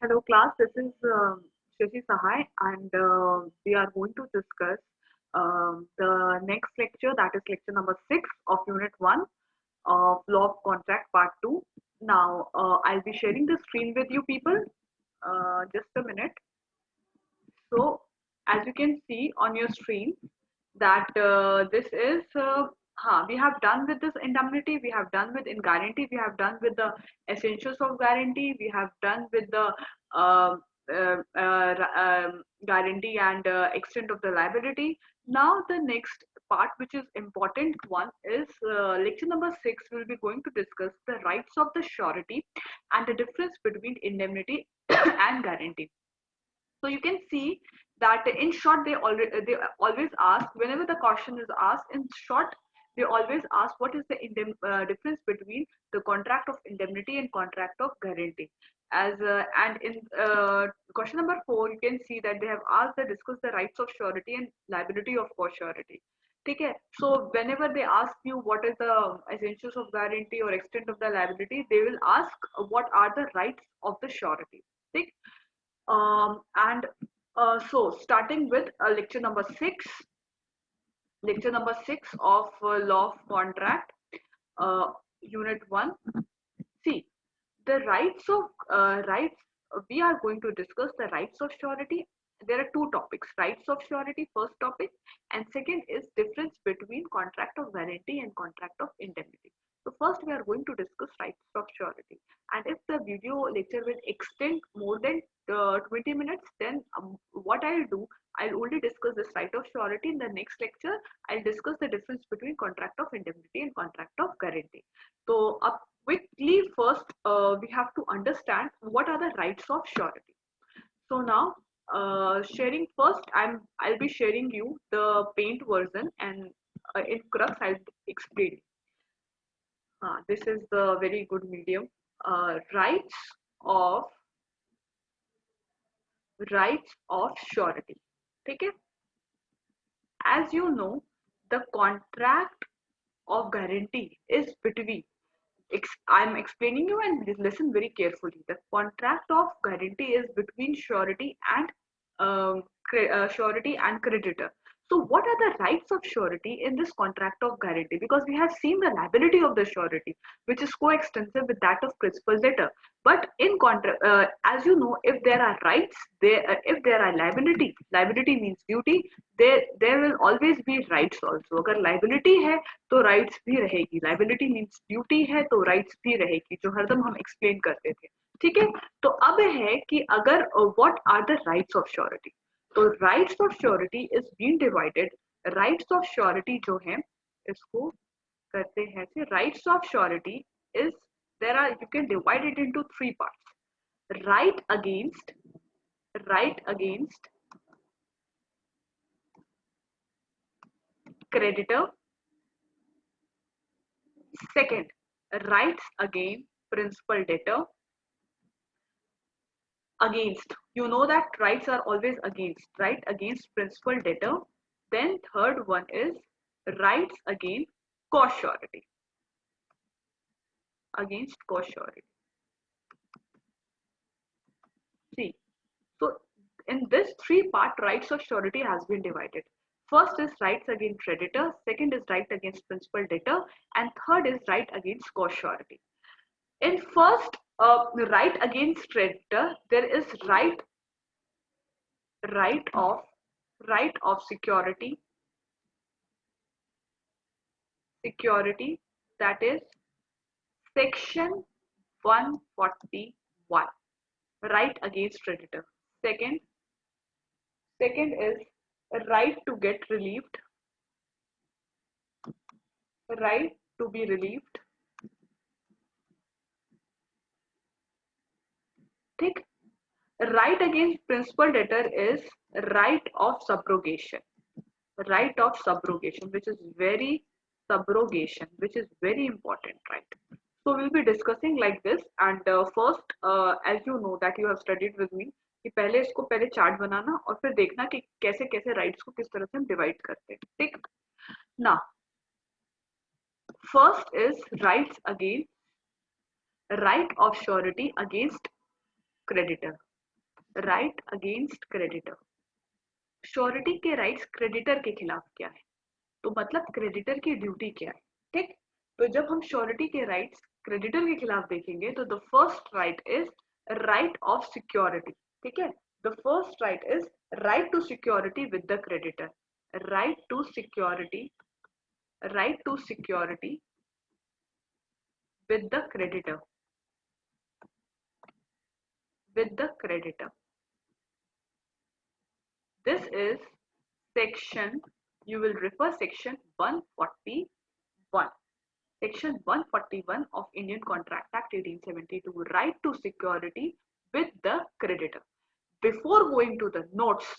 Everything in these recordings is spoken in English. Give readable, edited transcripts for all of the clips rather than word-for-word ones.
Hello class, this is Shashi Sahai and we are going to discuss the next lecture, that is lecture number 6 of unit 1 of Law of Contract part 2. Now I'll be sharing the screen with you people, just a minute. So as you can see on your screen that this is we have done with this indemnity, we have done with in guarantee, we have done with the essentials of guarantee, we have done with the uh, guarantee and extent of the liability. Now the next part, which is important one, is lecture number 6 will be going to discuss the rights of the surety and the difference between indemnity and guarantee. So you can see that in short they always ask, whenever the question is asked in short, they always ask what is the difference between the contract of indemnity and contract of guarantee. As and in question number 4, you can see that they have asked to discuss the rights of surety and liability of co-surety. Okay, so whenever they ask you what is the essentials of guarantee or extent of the liability, they will ask what are the rights of the surety. Okay? And so starting with lecture number 6 of law of contract, unit 1. See, the rights, we are going to discuss the rights of surety. There are two topics, rights of surety, first topic, and second is difference between contract of guarantee and contract of indemnity. So first we are going to discuss rights of surety, and if the video lecture will extend more than 20 minutes, then what I'll do, I'll only discuss this right of surety. In the next lecture I'll discuss the difference between contract of indemnity and contract of guarantee. So up quickly, first we have to understand what are the rights of surety. So now sharing first, I'll be sharing you the paint version, and in crux I'll explain. This is the very good medium. Rights of surety. Okay, as you know, the contract of guarantee is between, I'm explaining you and listen very carefully. The contract of guarantee is between surety and surety and creditor. So what are the rights of surety in this contract of guarantee? Because we have seen the liability of the surety, which is coextensive with that of principal debtor. But in contract, as you know, if there are rights, if there are liability means duty. There will always be rights also. अगर liability है तो rights भी रहेगी, liability means duty है तो rights भी रहेगी, जो हरदम हम एक्सप्लेन करते थे. ठीक है, तो अब है कि अगर what are the rights of surety. तो rights of surety is being divided. Rights of surety जो है, इसको करते हैं से rights of surety is, there are, you can divide it into three parts. Right against creditor. Second, rights against principal debtor. Against, you know that rights are always against, right? Against principal debtor. Then third one is rights against co-surety. Against co-surety. See, so in this three part, rights of surety has been divided. First is rights against creditor, second is right against principal debtor, and third is right against co-surety. In first, right against creditor, there is right of security, that is section 141, right against creditor. Second is right to get relieved, right to be relieved. ठीक. Right against principal debtor is right of subrogation, which is very important, right? So we'll be discussing like this, and first, as you know that you have studied with me, कि पहले इसको पहले chart बनाना और फिर देखना कि कैसे कैसे राइट्स को किस तरह से हम डिवाइड करते हैं. ठीक. ना, first is rights again, right of surety against creditor. Right against creditor. Surety के राइट्स क्रेडिटर के खिलाफ क्या है, तो मतलब क्रेडिटर की ड्यूटी क्या है। ठीक, तो जब हम श्योरिटी के राइट्स क्रेडिटर के खिलाफ देखेंगे तो the first right is right of security. ठीक है, the first right is right to security with the creditor. Right to security, right to security with the creditor, with the creditor. This is section, you will refer section 141. Section 141 of Indian Contract Act 1872, right to security with the creditor. Before going to the notes,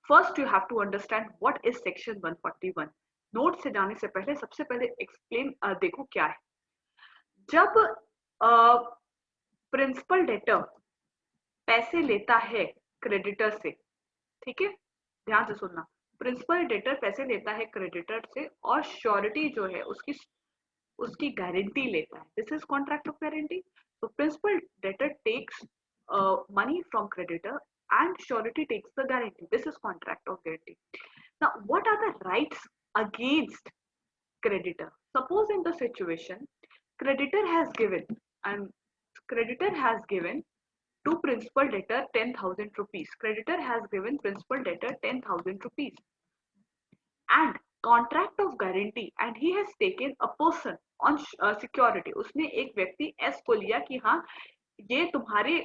first you have to understand what is section 141. Note से जाने से पहले सबसे पहले explain देखो क्या है। जब प्रिंसिपल डेटर पैसे लेता है क्रेडिटर से, ठीक है, ध्यान से सुनना, प्रिंसिपल डेटर पैसे लेता है क्रेडिटर से और श्योरिटी जो है उसकी गारंटी लेता है। This is contract of guarantee. So principal debtor takes money from creditor and surety takes the guarantee. This is contract of guarantee. Now, what are the rights against creditor? Suppose in the situation, creditor has given and creditor has given to principal debtor 10,000 rupees. Creditor has given principal debtor 10,000 rupees and contract of guarantee and he has taken a person on security. उसने एक व्यक्ति S को लिया कि हाँ ये तुम्हारे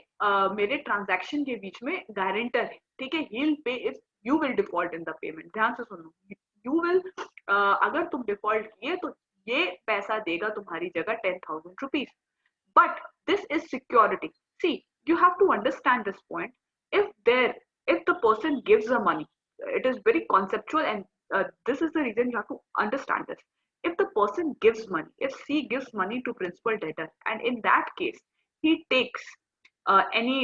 मेरे ट्रांजैक्शन के बीच में गारंटर है, ठीक है, he will pay if you will default in the payment. ध्यान से सुनो, यू विल अगर तुम डिफॉल्ट किए तो ये पैसा देगा तुम्हारी जगह 10,000 rupees. but this is security. See, you have to understand this point. If the person gives the money, it is very conceptual and this is the reason you have to understand this. If the person gives money, if C gives money to principal debtor and in that case he takes any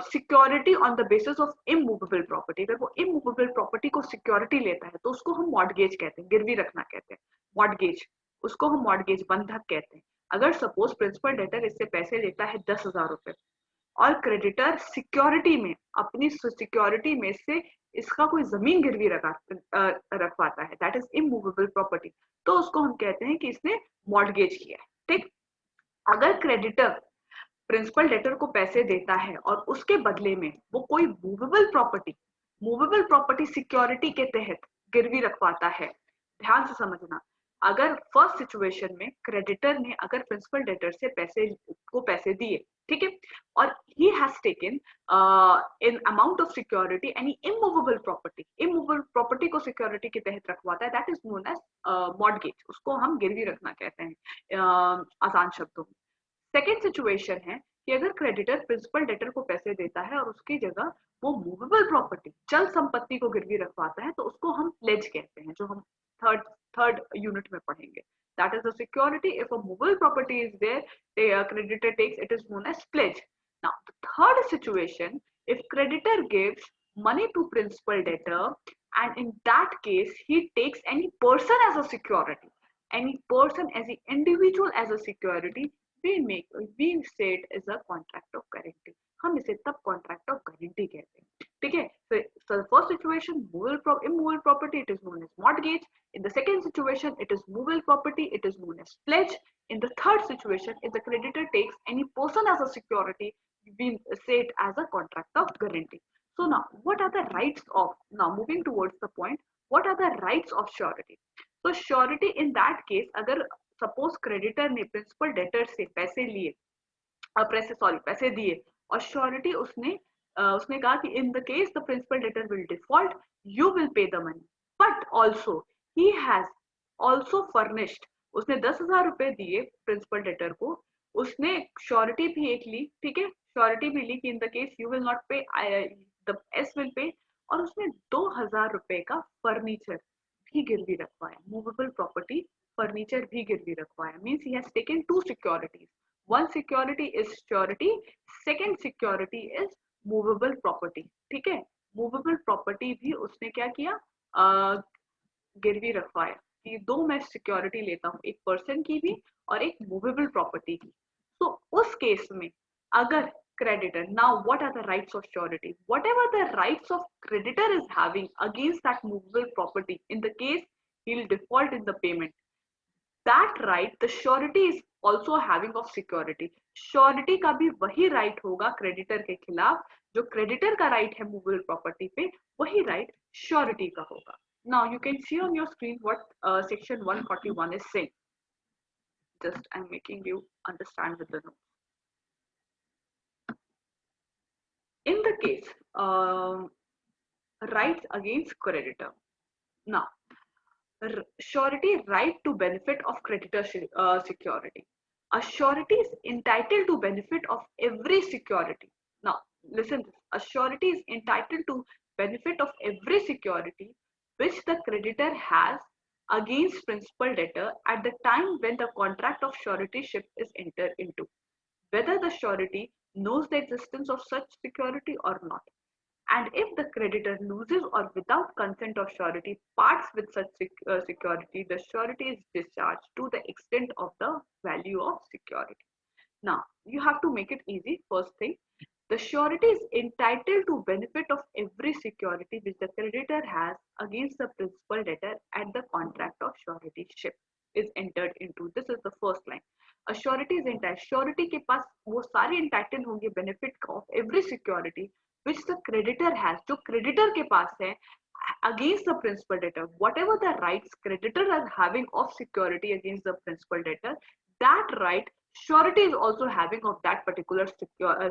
security on the basis of immovable property, अगर वो immovable property को security लेता है तो उसको हम mortgage कहते हैं, गिरवी रखना कहते हैं, mortgage, उसको हम mortgage बंधक कहते हैं। अगर सपोज प्रिंसिपल डेटर इससे पैसे लेता है 10,000 रुपए और क्रेडिटर सिक्योरिटी में अपनी सिक्योरिटी में से इसका कोई जमीन गिरवी रखवाता है, दैट इज इमूवेबल प्रॉपर्टी, तो उसको हम कहते हैं कि इसने मॉर्गेज किया है। ठीक, अगर क्रेडिटर प्रिंसिपल डेटर को पैसे देता है और उसके बदले में वो कोई मूवेबल प्रॉपर्टी सिक्योरिटी के तहत गिरवी रखवाता है, ध्यान से समझना, अगर फर्स्ट सिचुएशन में क्रेडिटर ने अगर प्रिंसिपल डेटर से पैसे दिए, ठीक है, और he has taken in amount of security any immovable property को सिक्योरिटी के तहत रखवाता है, that is known as mortgage, उसको हम गिरवी रखना कहते हैं आसान शब्दों में। सेकेंड सिचुएशन है कि अगर क्रेडिटर प्रिंसिपल डेटर को पैसे देता है और उसकी जगह वो मूवेबल प्रॉपर्टी चल संपत्ति को गिरवी रखवाता है, तो उसको हम प्लेज कहते हैं, जो हम थर्ड यूनिट में पढ़ेंगे। That is the security. If a movable property is there, the creditor takes, it is known as pledge. Now, the third situation, if creditor gives money to principal debtor, and in that case, he takes any person as a security, any person as an individual as a security, we say it as a contract of guarantee. हम इसे तब contract of guarantee कहते हैं, ठीक है। So the first situation, immovable property, it is known as mortgage. In the second situation, it is movable property, it is known as pledge. In the third situation, if the creditor takes any person as a security, we say it as a contract of guarantee. So now, what are the rights of, now moving towards the point, what are the rights of surety? So surety in that case, अगर suppose creditor ने principal debtor से पैसे लिए, पैसे दिए और surety उसने कहा कि in the case the principal debtor will default, you will pay the money, but also he has also furnished, उसने 10,000 रुपए दिए प्रिंसिपल डेटर को, उसने श्योरिटी भी एक ली, ठीक है, श्योरिटी भी ली कि in the case you will not पे, द एस विल पे, और उसने 2,000 रुपए का फर्नीचर भी गिरवी रखवाया, मूवेबल प्रॉपर्टी फर्नीचर भी गिरवी रखवाया, means he has taken two securities, one security is surety, second security is movable property, ठीक है, movable property भी उसने क्या किया, गिरवी रखवाया कि दो मैं सिक्योरिटी लेता हूँ, एक पर्सन की भी और एक मूवेबल प्रॉपर्टी की। तो उस केस में अगर creditor. Now what are the rights of surety? Whatever the rights of creditor is having against that movable property, in the case he'll default in the payment, that right the surety is also having of security. Surety का भी वही right होगा creditor के खिलाफ, जो creditor का right है movable property पे, वही राइट श्योरिटी का होगा. Now you can see on your screen what section 141 is saying. Just I'm making you understand with the notes. In the case rights against creditor. Now surety right to benefit of creditor security. A surety is entitled to benefit of every security. Now listen, a surety is entitled to benefit of every security which the creditor has against principal debtor at the time when the contract of suretyship is entered into, whether the surety knows the existence of such security or not. And if the creditor loses or without consent of surety parts with such security, the surety is discharged to the extent of the value of security. Now, you have to make it easy. First thing, the surety is entitled to benefit of every security which the creditor has against the principal debtor at the contract of suretyship is entered into. This is the first line. A surety is entitled. Surety के पास वो सारे entitled होंगे benefit of every security which the creditor has, जो creditor के पास है against the principal debtor. Whatever the rights creditor is having of security against the principal debtor, that right surety is also having of that particular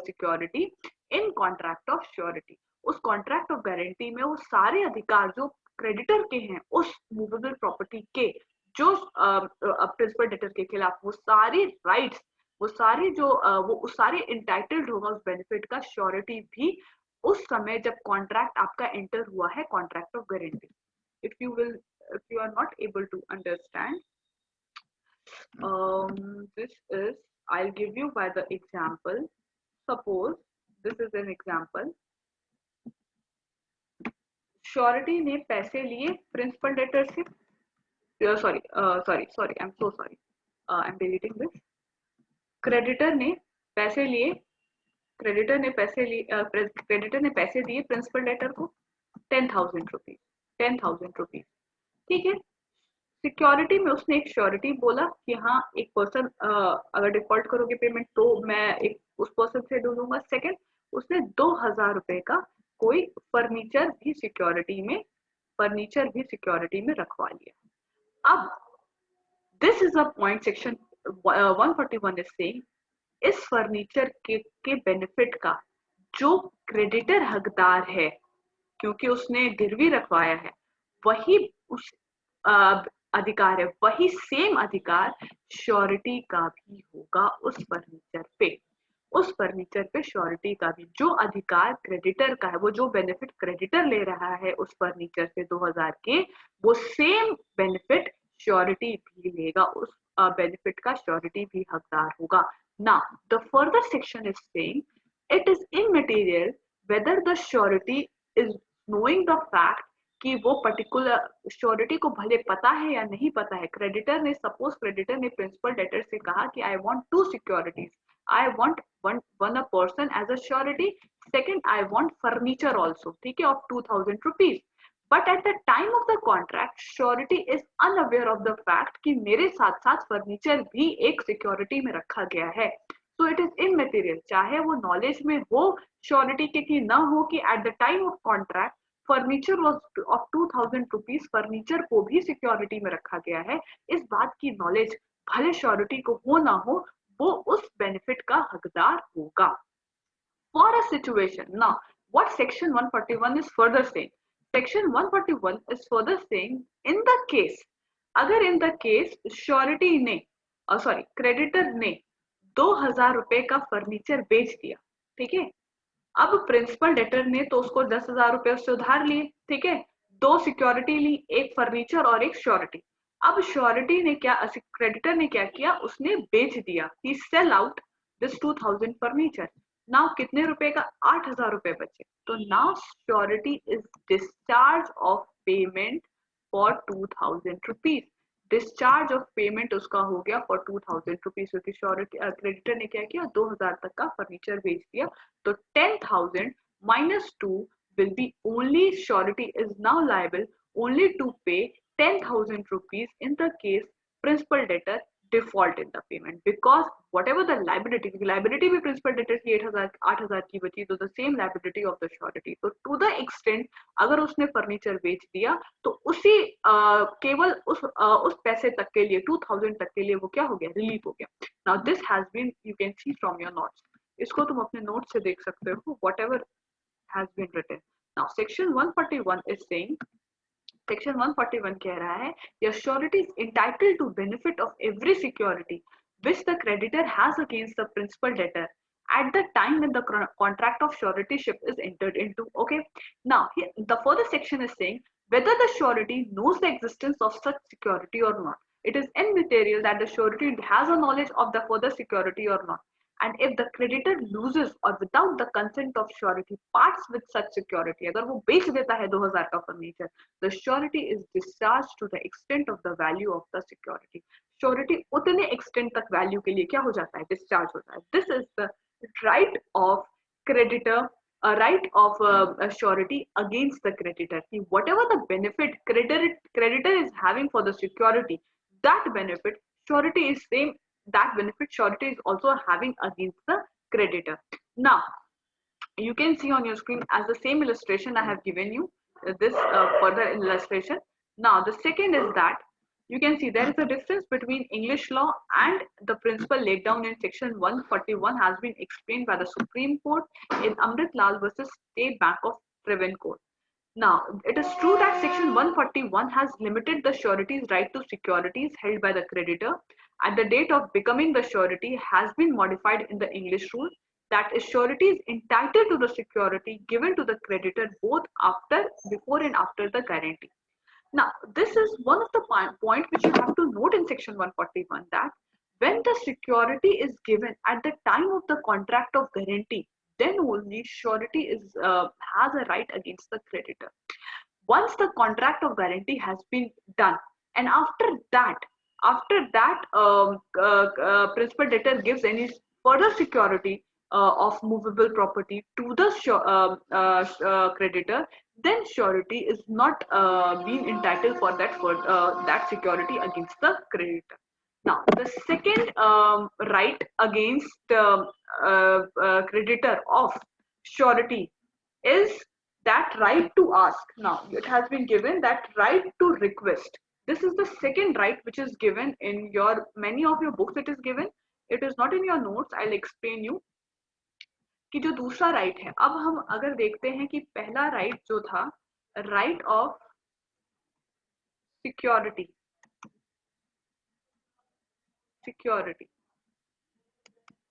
security in contract of surety. उस contract of guarantee में वो सारे अधिकार जो creditor के हैं उस movable property के, जो principal debtor के खिलाफ, वो सारी rights, वो सारे जो वो उस सारे entitled होगा उस benefit का surety भी उस समय जब कॉन्ट्रैक्ट आपका एंटर हुआ है, contract of guarantee. If you are not able to understand, this is, I'll give you by the example. Suppose this is an example. Surety ने पैसे लिए प्रिंसिपल डेटर से, sorry, I'm so sorry, I'm deleting this. Creditor ने पैसे लिए, creditor ने पैसे दिए प्रिंसिपल डेटर को 10,000 रुपीज. ठीक है. सिक्योरिटी में उसने एक श्योरिटी बोला कि हाँ एक पर्सन अगर डिफॉल्ट करोगे पेमेंट तो मैं एक उस पर्सन से ढूंढूंगा. सेकंड, उसने 2,000 रुपए का कोई फर्नीचर भी सिक्योरिटी में रखवा लिया. अब this is a point section 141 is saying, इस फर्नीचर के बेनिफिट का जो क्रेडिटर हकदार है, क्योंकि उसने गिरवी रखवाया है, वही उस अधिकार है, वही सेम अधिकार श्योरिटी का भी होगा उस फर्नीचर पे. उस फर्नीचर पे श्योरिटी का भी जो अधिकार क्रेडिटर का है, वो जो बेनिफिट क्रेडिटर ले रहा है उस फर्नीचर से 2,000 के, वो सेम बेनिफिट श्योरिटी भी लेगा, उस बेनिफिट का श्योरिटी भी हकदार होगा. Now, the further section is saying it is immaterial whether the surety is knowing the fact कि वो पर्टिकुलर श्योरिटी को भले पता है या नहीं पता है. क्रेडिटर ने, सपोज क्रेडिटर ने प्रिंसिपल डेटर से कहा कि I want 2 securities, I want one a person as a surety, second I want furniture also, ठीक है, of 2,000 rupees. But at the time of the contract surety is unaware of the fact कि मेरे साथ साथ furniture भी एक security में रखा गया है. सो इट इज इमटेरियल, चाहे वो नॉलेज में हो श्योरिटी के कि ना हो कि eight the time of contract furniture was of 2,000 rupees, furniture को भी सिक्योरिटी में रखा गया है. इस बात की नॉलेज भले श्योरिटी को हो ना हो, वो उस बेनिफिट का हकदार होगा. For a situation, now what section 141 is further saying, section 141 is further saying in the case, अगर इन द केस श्योरिटी ने क्रेडिटर ने 2,000 रुपए का फर्नीचर बेच दिया, ठीक है. अब प्रिंसिपल डेटर ने तो उसको 10,000 रुपए उससे उधार लिए, ठीक है, 2 सिक्योरिटी ली, एक फर्नीचर और एक श्योरिटी. अब श्योरिटी ने क्या, क्रेडिटर ने क्या किया, उसने बेच दिया, he sell out this 2,000 furniture. Now कितने रुपए का, 8,000 रुपए बचे. तो now surety is discharge of payment for 2,000 rupees. Discharge of payment उसका हो गया फॉर 2000 रुपीज, क्योंकि श्योरिटी क्रेडिटर ने क्या किया 2000 तक का फर्नीचर बेच दिया, तो 10,000 minus 2 will be only surety is now liable only to pay 10,000 rupees in the case principal debtor default in the payment, because whatever the liability भी principal debtor की 8,000 की बची, तो the same liability of the surety, तो to the extent अगर उसने furniture बेच दिया तो उसी केवल उस पैसे तक के लिए 2000 तक के लिए वो क्या हो गया, रिलीफ हो गया. Now this has been, you can see from your notes, इसको तुम अपने नोट से देख सकते हो, whatever has been written. Now section 141 is saying, section 141 कह रहा है, your surety is entitled to benefit of every security which the creditor has against the principal debtor at the time when the contract of suretyship is entered into. Okay, now here, the further section is saying whether the surety knows the existence of such security or not. It is immaterial that the surety has a knowledge of the further security or not, and if the creditor loses or without the consent of surety parts with such security, अगर वो बेच देता है 2000 का furniture, the surety is discharged to the extent of the value of the security. Surety उतने extent तक value के लिए क्या हो जाता है, discharge होता है. This is the right of creditor, a right of a surety against the creditor. Whatever the benefit creditor is having for the security, that benefit surety is same, that benefit surety is also having against the creditor. Now you can see on your screen as the same illustration I have given you, this further illustration. Now the second is that you can see there is a difference between English law and the principle laid down in section 141 has been explained by the Supreme Court in Amrit Lal versus State Bank of Travancore. Now, it is true that section 141 has limited the surety's right to securities held by the creditor at the date of becoming the surety has been modified in the English rule that is surety is entitled to the security given to the creditor both before and after the guarantee. Now, this is one of the point which you have to note in section 141, that when the security is given at the time of the contract of guarantee, then only surety has a right against the creditor. Once the contract of guarantee has been done, and after that principal debtor gives any further security of movable property to the creditor, then surety is not being entitled for that security against the creditor. Now, the second right against creditor of surety is that right to ask. Now, it has been given that right to request. This is the second right which is given in your many of your books. It is given. It is not in your notes. I'll explain you कि जो दूसरा right है. अब हम अगर देखते हैं कि पहला राइट जो था, राइट ऑफ सिक्योरिटी,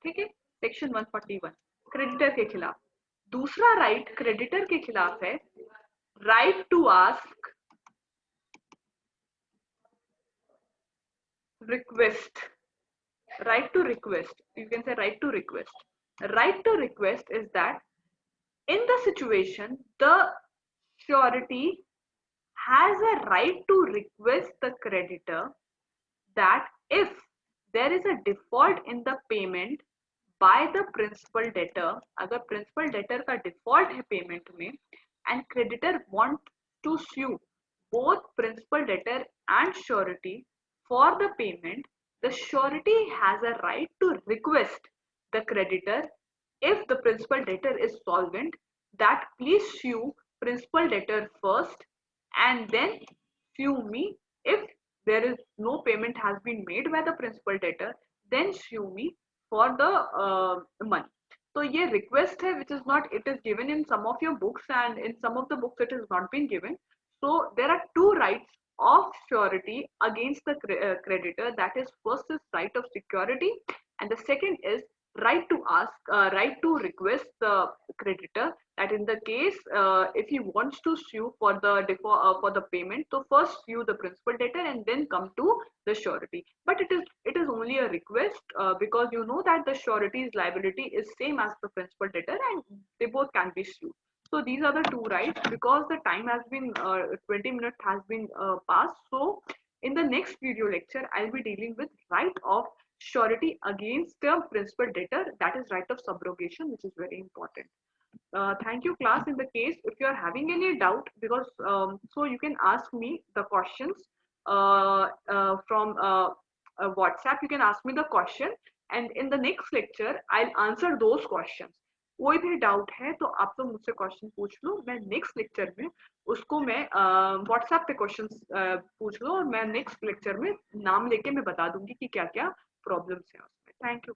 ठीक है, सेक्शन 141 क्रेडिटर के खिलाफ. दूसरा राइट क्रेडिटर के खिलाफ है right to ask request. Right to request, you can say right to request. Right to request is that in the situation the surety has a right to request the creditor that if there is a default in the payment by the principal debtor, अगर principal debtor का default है payment में and creditor want to sue both principal debtor and surety for the payment, the surety has a right to request the creditor, if the principal debtor is solvent, that please sue principal debtor first and then sue me. If there is no payment has been made by the principal debtor, then sue me for the money. So ये request है which is not, it is given in some of your books and in some of the books it has not been given. So there are two rights of surety against the creditor, that is first is right of security and the second is right to ask, right to request the creditor that in the case if he wants to sue for the for the payment, so first sue the principal debtor and then come to the surety. But it is only a request because you know that the surety's liability is same as the principal debtor and they both can be sued. So these are the two rights. Because the time has been 20 minutes has been passed, so In the next video lecture, I'll be dealing with right of surety against the principal debtor, that is right of subrogation, which is very important. Thank you, class. In the case if you are having any doubt, because so you can ask me the questions from WhatsApp. You can ask me the question, and in the next lecture I'll answer those questions. कोई भी doubt है तो आप लोग मुझसे question पूछ लो, मैं next lecture में उसको मैं व्हाट्सएप पे क्वेश्चन पूछ लो, और मैं नेक्स्ट लेक्चर में नाम लेके मैं बता दूंगी कि क्या क्या प्रॉब्लम्स हैं उसमें. Thank you.